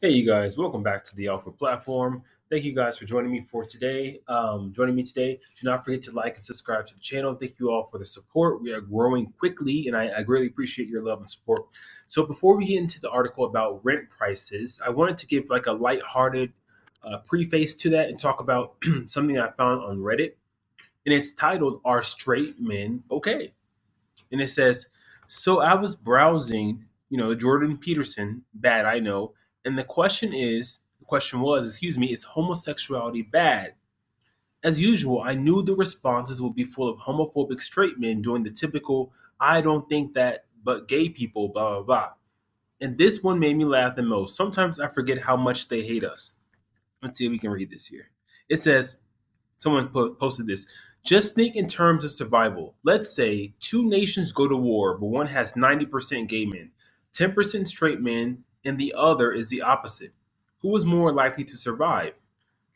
Hey, you guys, welcome back to the Alpha Platform. Thank you guys for joining me for today. Joining me today. Do not forget to like and subscribe to the channel. Thank you all for the support. We are growing quickly, and I greatly appreciate your love and support. So, before we get into the article about rent prices, I wanted to give like a lighthearted preface to that and talk about something I found on Reddit. And it's titled, Are Straight Men Okay? And it says, so I was browsing, Jordan Peterson, bad, I know. And the question was, excuse me, is homosexuality bad? As usual, I knew the responses would be full of homophobic straight men doing the typical, I don't think that, but gay people, blah, blah, blah. And this one made me laugh the most. Sometimes I forget how much they hate us. Let's see if we can read this here. It says, posted this. Just think in terms of survival. Let's say two nations go to war, but one has 90% gay men, 10% straight men, and the other is the opposite. Who is more likely to survive?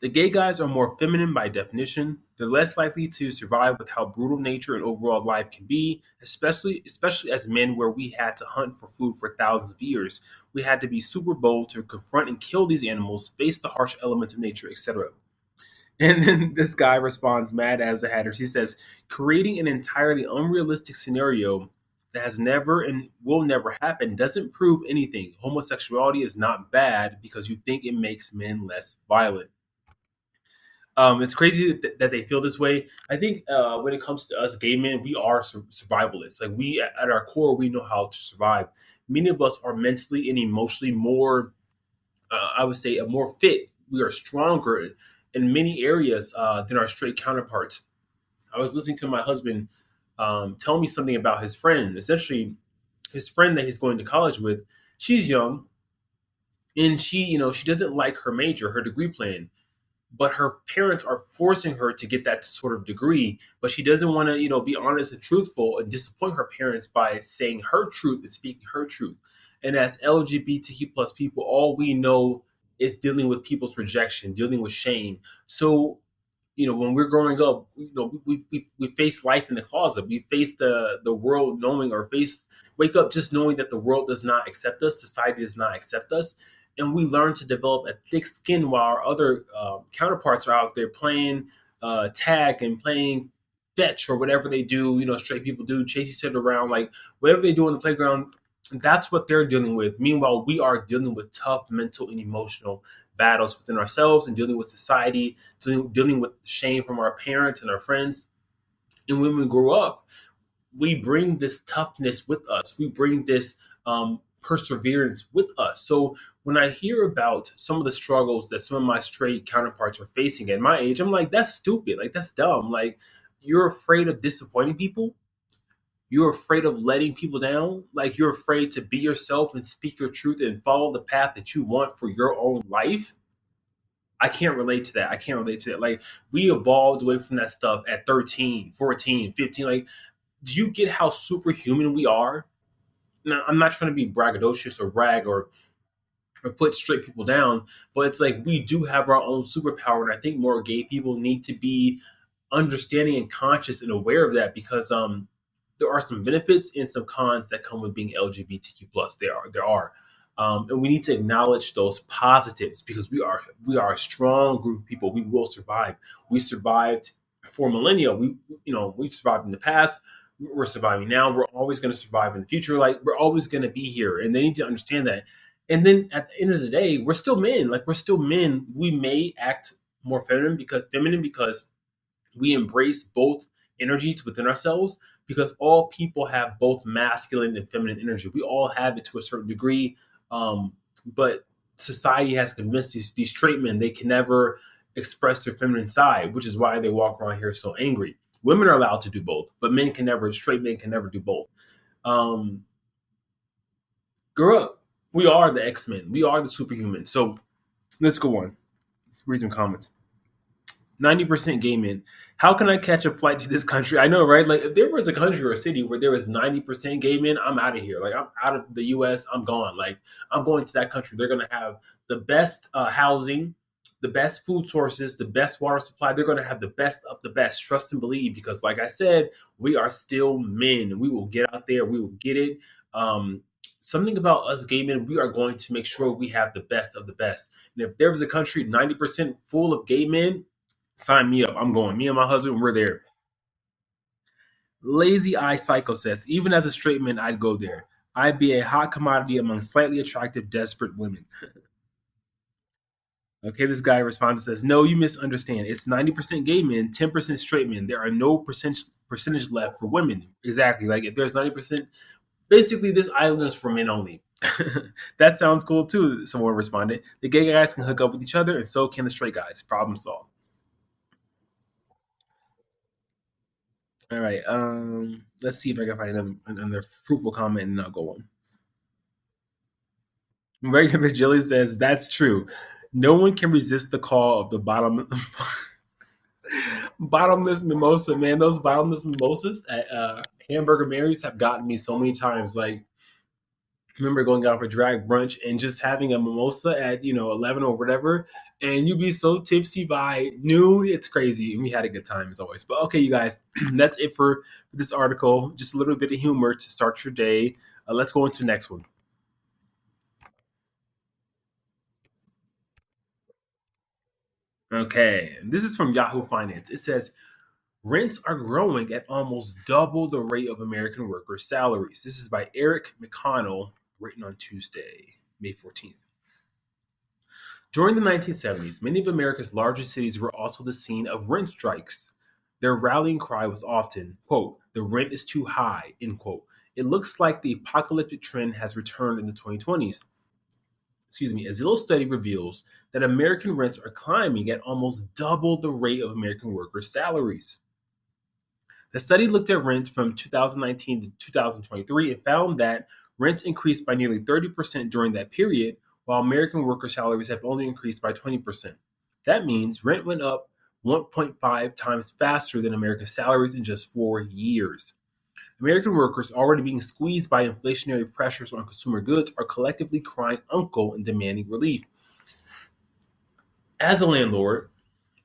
The gay guys are more feminine by definition. They're less likely to survive with how brutal nature and overall life can be, especially as men where we had to hunt for food for thousands of years. We had to be super bold to confront and kill these animals, face the harsh elements of nature, etc. And then this guy responds, mad as the Hatters. He says, creating an entirely unrealistic scenario that has never and will never happen doesn't prove anything. Homosexuality is not bad because you think it makes men less violent. It's crazy that they feel this way. I think when it comes to us gay men, we are survivalists. Like we, at our core, we know how to survive. Many of us are mentally and emotionally more, I would say, more fit. We are stronger in many areas than our straight counterparts. I was listening to my husband tell me something about his friend. Essentially, his friend that he's going to college with, she's young, and she doesn't like her major, her degree plan, but her parents are forcing her to get that sort of degree, but she doesn't want to be honest and truthful and disappoint her parents by saying her truth and speaking her truth. And as LGBTQ plus people, all we know is dealing with people's rejection, dealing with shame. So when we're growing up, we face life in the closet. We face the world knowing, or wake up just knowing that the world does not accept us, society does not accept us, and we learn to develop a thick skin while our other counterparts are out there playing tag and playing fetch or whatever they do. Straight people do, chase each other around, like whatever they do on the playground. That's what they're dealing with. Meanwhile, we are dealing with tough mental and emotional battles within ourselves and dealing with society, dealing with shame from our parents and our friends. And when we grow up, we bring this toughness with us. We bring this perseverance with us. So when I hear about some of the struggles that some of my straight counterparts are facing at my age, I'm like, that's stupid. Like, that's dumb. Like, you're afraid of disappointing people. You're afraid of letting people down. Like, you're afraid to be yourself and speak your truth and follow the path that you want for your own life. I can't relate to that. I can't relate to that. Like, we evolved away from that stuff at 13, 14, 15. Like, do you get how superhuman we are? Now, I'm not trying to be braggadocious or brag or put straight people down, but it's like we do have our own superpower. And I think more gay people need to be understanding and conscious and aware of that, because there are some benefits and some cons that come with being LGBTQ plus. There are. And we need to acknowledge those positives, because we are a strong group of people. We will survive. We survived for millennia. We survived in the past. We're surviving now. We're always going to survive in the future. Like, we're always going to be here, and they need to understand that. And then at the end of the day, we're still men. Like, we're still men. We may act more feminine because we embrace both energies within ourselves, because all people have both masculine and feminine energy. We all have it to a certain degree. But society has convinced these straight men they can never express their feminine side, which is why they walk around here so angry. Women are allowed to do both, but straight men can never do both. Um, Grow up. We are the X-Men. We are the superhuman. So let's go on. Let's read some comments. 90% gay men. How can I catch a flight to this country? I know, right? Like, if there was a country or a city where there was 90% gay men, I'm out of here. Like, I'm out of the US. I'm gone. Like, I'm going to that country. They're going to have the best housing, the best food sources, the best water supply. They're going to have the best of the best. Trust and believe, because, like I said, we are still men. We will get out there. We will get it. Um, Something about us gay men, we are going to make sure we have the best of the best. And if there was a country 90% full of gay men, sign me up. I'm going. Me and my husband, we're there. Lazy Eye Psycho says, even as a straight man, I'd go there. I'd be a hot commodity among slightly attractive, desperate women. Okay, this guy responds and says, no, you misunderstand. It's 90% gay men, 10% straight men. There are no percentage left for women. Exactly. Like if there's 90%, basically this island is for men only. That sounds cool too, someone responded. The gay guys can hook up with each other, and so can the straight guys. Problem solved. All right. Let's see if I can find another fruitful comment and I'll go on. Regular Jelly says, that's true. No one can resist the call of the bottomless mimosa, man. Those bottomless mimosas at Hamburger Mary's have gotten me so many times. Like, I remember going out for drag brunch and just having a mimosa at 11 or whatever, and you'd be so tipsy by noon. It's crazy, and we had a good time as always. But okay, you guys, that's it for this article. Just a little bit of humor to start your day. Let's go into the next one. Okay, this is from Yahoo Finance. It says rents are growing at almost double the rate of American workers' salaries. This is by Eric McConnell, written on Tuesday, May 14th. During the 1970s, many of America's largest cities were also the scene of rent strikes. Their rallying cry was often, quote, the rent is too high, end quote. It looks like the apocalyptic trend has returned in the 2020s. Excuse me, a Zillow study reveals that American rents are climbing at almost double the rate of American workers' salaries. The study looked at rents from 2019 to 2023 and found that rents increased by nearly 30% during that period, while American worker salaries have only increased by 20%. That means rent went up 1.5 times faster than American salaries in just 4 years. American workers, already being squeezed by inflationary pressures on consumer goods, are collectively crying uncle and demanding relief. As a landlord,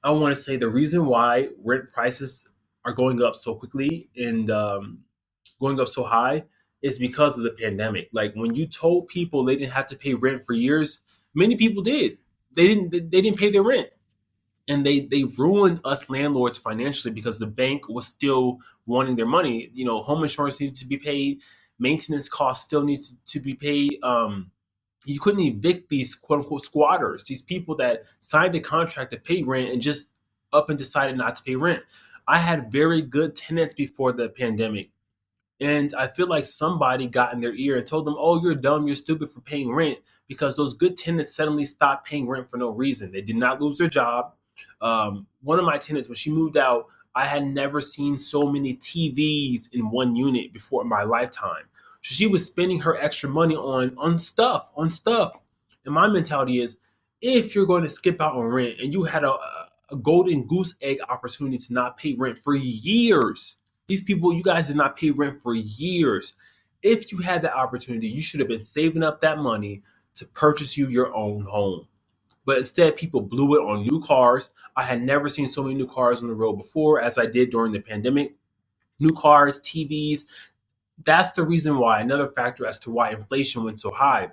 I want to say the reason why rent prices are going up so quickly and going up so high is because of the pandemic. Like when you told people they didn't have to pay rent for years, many people did. They didn't pay their rent, and they ruined us landlords financially because the bank was still wanting their money. Home insurance needed to be paid, maintenance costs still needs to be paid. You couldn't evict these quote unquote squatters, these people that signed a contract to pay rent and just up and decided not to pay rent. I had very good tenants before the pandemic. And I feel like somebody got in their ear and told them, oh, you're dumb, you're stupid for paying rent, because those good tenants suddenly stopped paying rent for no reason. They did not lose their job. One of my tenants, when she moved out, I had never seen so many TVs in one unit before in my lifetime. So she was spending her extra money on stuff. And my mentality is, if you're going to skip out on rent and you had a golden goose egg opportunity to not pay rent for years, these people, you guys did not pay rent for years. If you had that opportunity, you should have been saving up that money to purchase you your own home. But instead, people blew it on new cars. I had never seen so many new cars on the road before as I did during the pandemic. New cars, TVs. That's the reason why, another factor as to why inflation went so high.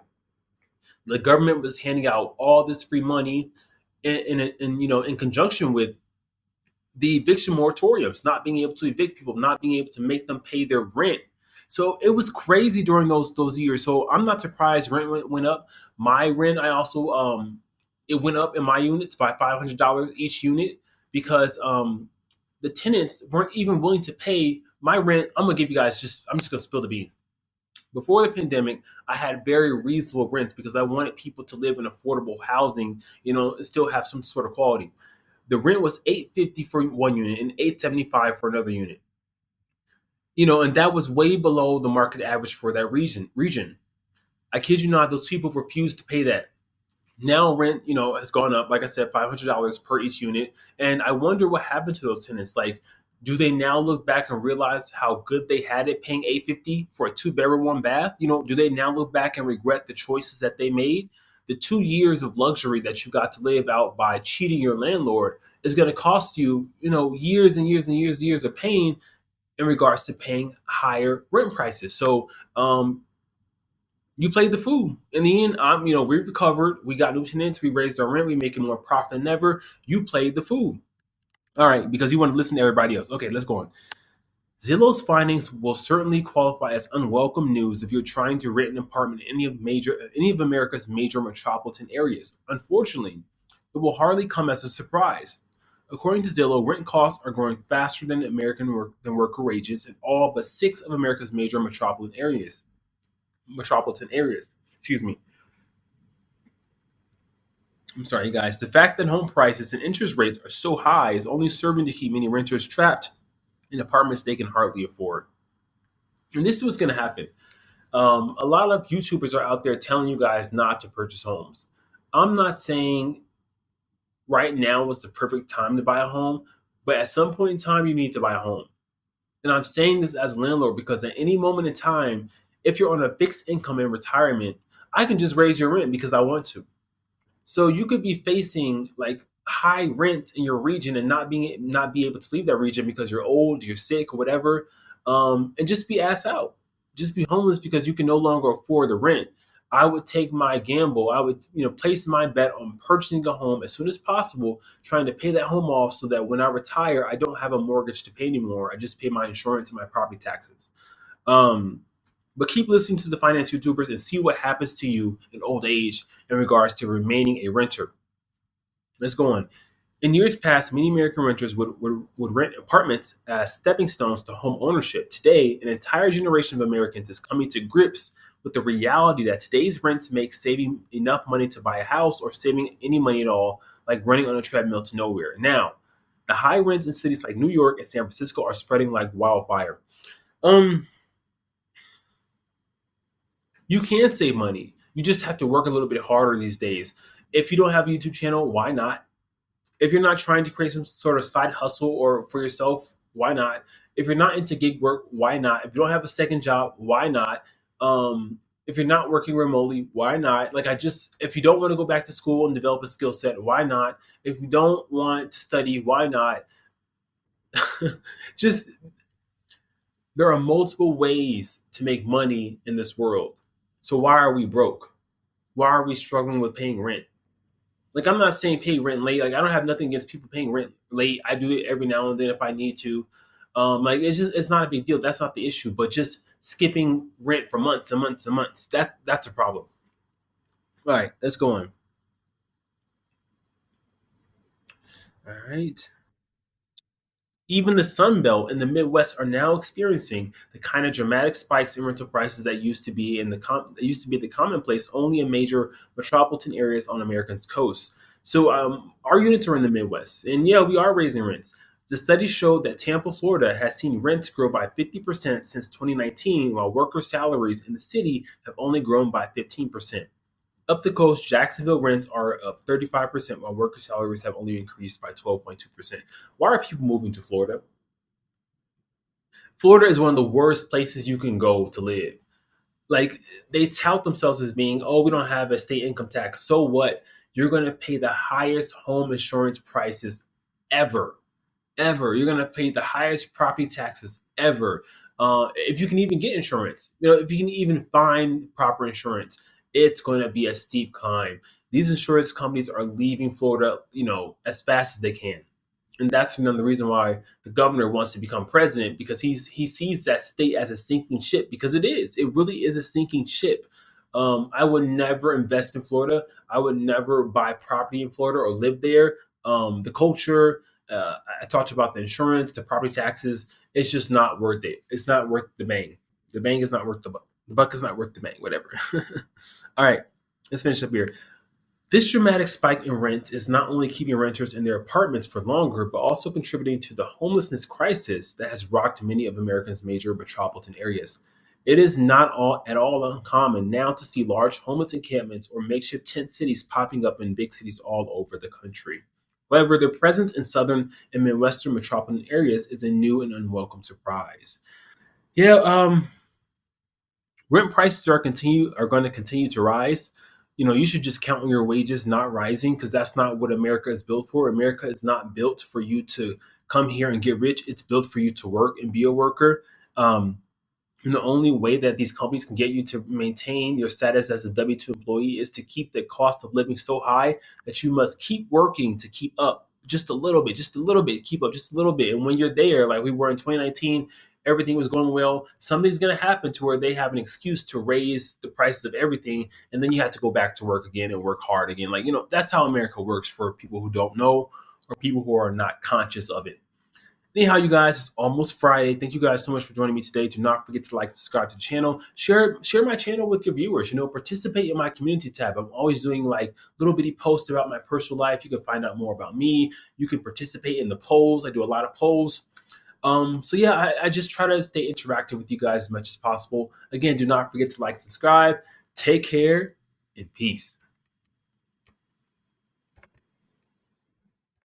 The government was handing out all this free money in conjunction with the eviction moratoriums, not being able to evict people, not being able to make them pay their rent. So it was crazy during those years. So I'm not surprised rent went up. My rent, I also it went up in my units by $500 each unit because the tenants weren't even willing to pay my rent. I'm just gonna spill the beans. Before the pandemic, I had very reasonable rents because I wanted people to live in affordable housing, and still have some sort of quality. The rent was $850 for one unit and $875 for another unit. And that was way below the market average for that region. I kid you not, those people refused to pay that. Now rent, has gone up, like I said, $500 per each unit. And I wonder what happened to those tenants. Like, do they now look back and realize how good they had it paying $850 for a two-bedroom, one bath? Do they now look back and regret the choices that they made? The 2 years of luxury that you got to live out by cheating your landlord is going to cost you, years and years and years of pain in regards to paying higher rent prices. So, You played the fool. In the end, we recovered. We got new tenants. We raised our rent. We making more profit than ever. You played the fool. All right, because you want to listen to everybody else. Okay, let's go on. Zillow's findings will certainly qualify as unwelcome news if you're trying to rent an apartment in any of America's major metropolitan areas. Unfortunately, it will hardly come as a surprise. According to Zillow, rent costs are growing faster than than worker wages in all but six of America's major metropolitan areas. Metropolitan areas. Excuse me. I'm sorry, guys. The fact that home prices and interest rates are so high is only serving to keep many renters trapped in apartments they can hardly afford. And this is what's going to happen. A lot of YouTubers are out there telling you guys not to purchase homes. I'm not saying right now is the perfect time to buy a home, but at some point in time, you need to buy a home. And I'm saying this as a landlord because at any moment in time, if you're on a fixed income in retirement, I can just raise your rent because I want to. So you could be facing like high rents in your region and not be able to leave that region because you're old, you're sick, or whatever, and just be ass out, just be homeless because you can no longer afford the rent. I would take my gamble. I would place my bet on purchasing a home as soon as possible, trying to pay that home off so that when I retire, I don't have a mortgage to pay anymore. I just pay my insurance and my property taxes. Um, but keep listening to the finance YouTubers and see what happens to you in old age in regards to remaining a renter. Let's go on. In years past, many American renters would rent apartments as stepping stones to home ownership. Today, an entire generation of Americans is coming to grips with the reality that today's rents make saving enough money to buy a house or saving any money at all, like running on a treadmill to nowhere. Now, the high rents in cities like New York and San Francisco are spreading like wildfire. Um, you can save money. You just have to work a little bit harder these days. If you don't have a YouTube channel, why not? If you're not trying to create some sort of side hustle or for yourself, why not? If you're not into gig work, why not? If you don't have a second job, why not? If you're not working remotely, why not? If you don't want to go back to school and develop a skill set, why not? If you don't want to study, why not? Just there are multiple ways to make money in this world. So why are we broke? Why are we struggling with paying rent? Like, I'm not saying pay rent late. Like, I don't have nothing against people paying rent late. I do it every now and then if I need to. It's not a big deal. That's not the issue. But just skipping rent for months and months and months, that's a problem. All right, let's go on. All right. Even the Sun Belt and the Midwest are now experiencing the kind of dramatic spikes in rental prices that used to be the commonplace only in major metropolitan areas on America's coast. So our units are in the Midwest, and yeah, we are raising rents. The study showed that Tampa, Florida, has seen rents grow by 50% since 2019, while worker salaries in the city have only grown by 15%. Up the coast, Jacksonville rents are up 35%, while worker salaries have only increased by 12.2%. Why are people moving to Florida? Florida is one of the worst places you can go to live. Like, they tout themselves as being, oh, we don't have a state income tax. So what? You're going to pay the highest home insurance prices ever. Ever. You're going to pay the highest property taxes ever. If you can even get insurance, if you can even find proper insurance, it's going to be a steep climb. These insurance companies are leaving Florida, as fast as they can. And that's another reason why the governor wants to become president, because he sees that state as a sinking ship, because it is. It really is a sinking ship. I would never invest in Florida. I would never buy property in Florida or live there. The culture, I talked about the insurance, the property taxes. It's just not worth it. It's not worth the bang. The bang is not worth the buck. The buck is not worth the bang. Whatever. All right, let's finish up here. This dramatic spike in rent is not only keeping renters in their apartments for longer, but also contributing to the homelessness crisis that has rocked many of America's major metropolitan areas. It is not at all uncommon now to see large homeless encampments or makeshift tent cities popping up in big cities all over the country. However, their presence in southern and midwestern metropolitan areas is a new and unwelcome surprise. Yeah, rent prices are going to continue to rise. You should just count on your wages not rising, because that's not what America is built for. America is not built for you to come here and get rich. It's built for you to work and be a worker. Um, And the only way that these companies can get you to maintain your status as a W 2 employee is to keep the cost of living so high that you must keep working to keep up just a little bit, keep up just a little bit. And when you're there, like we were in 2019, everything was going well. Something's going to happen to where they have an excuse to raise the prices of everything. And then you have to go back to work again and work hard again. Like, that's how America works for people who don't know or people who are not conscious of it. Anyhow, you guys, it's almost Friday. Thank you guys so much for joining me today. Do not forget to like, subscribe to the channel, share my channel with your viewers. Participate in my community tab. I'm always doing like little bitty posts about my personal life. You can find out more about me. You can participate in the polls. I do a lot of polls. So yeah, I just try to stay interactive with you guys as much as possible. Again, do not forget to like, subscribe. Take care and peace.